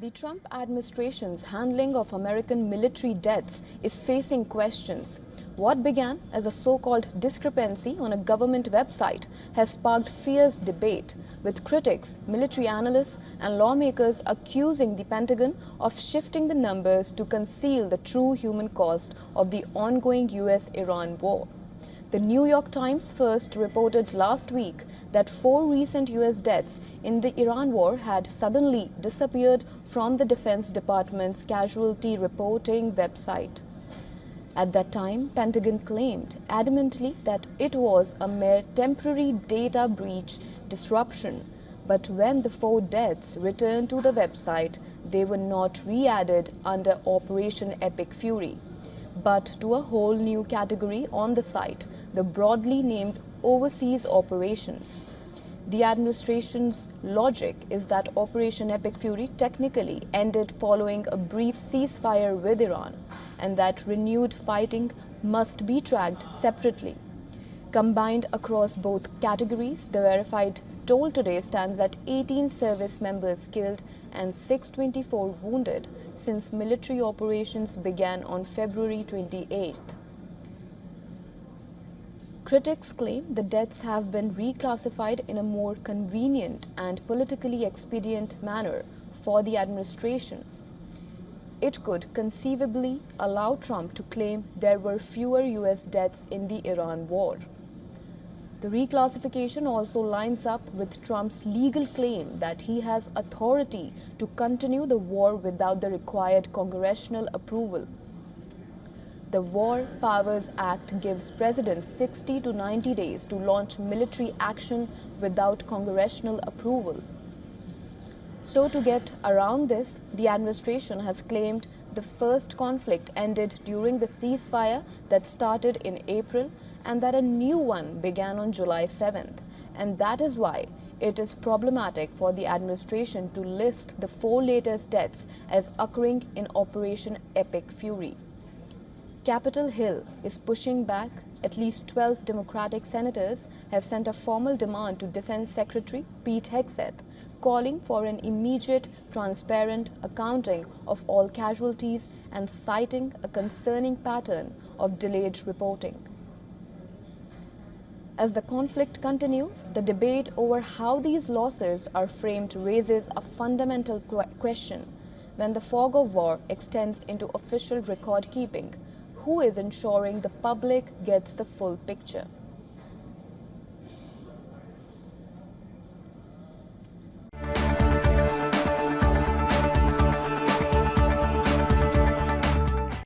The Trump administration's handling of American military deaths is facing questions. What began as a so-called discrepancy on a government website has sparked fierce debate, with critics, military analysts, and lawmakers accusing the Pentagon of shifting the numbers to conceal the true human cost of the ongoing US-Iran war. The New York Times first reported last week that 4 recent US deaths in the Iran war had suddenly disappeared from the Defense Department's Casualty reporting website. At that time, Pentagon claimed adamantly that it was a mere temporary data breach disruption, but when the 4 deaths returned to the website, they were not re-added under Operation Epic Fury, but to a whole new category on the site, the broadly named Overseas Operations. The administration's logic is that Operation Epic Fury technically ended following a brief ceasefire with Iran, and that renewed fighting must be tracked separately. Combined across both categories, the verified toll today stands at 18 service members killed and 624 wounded since military operations began on February 28th. Critics claim the deaths have been reclassified in a more convenient and politically expedient manner for the administration. It could conceivably allow Trump to claim there were fewer US deaths in the Iran war. The reclassification also lines up with Trump's legal claim that he has authority to continue the war without the required congressional approval. The War Powers Act gives presidents 60 to 90 days to launch military action without congressional approval. So to get around this, the administration has claimed the first conflict ended during the ceasefire that started in April and that a new one began on July 7th. And that is why it is problematic for the administration to list the 4 latest deaths as occurring in Operation Epic Fury. Capitol Hill is pushing back. At least 12 Democratic senators have sent a formal demand to Defense Secretary Pete Hegseth, calling for an immediate, transparent accounting of all casualties and citing a concerning pattern of delayed reporting. As the conflict continues, the debate over how these losses are framed raises a fundamental question. When the fog of war extends into official record keeping, who is ensuring the public gets the full picture?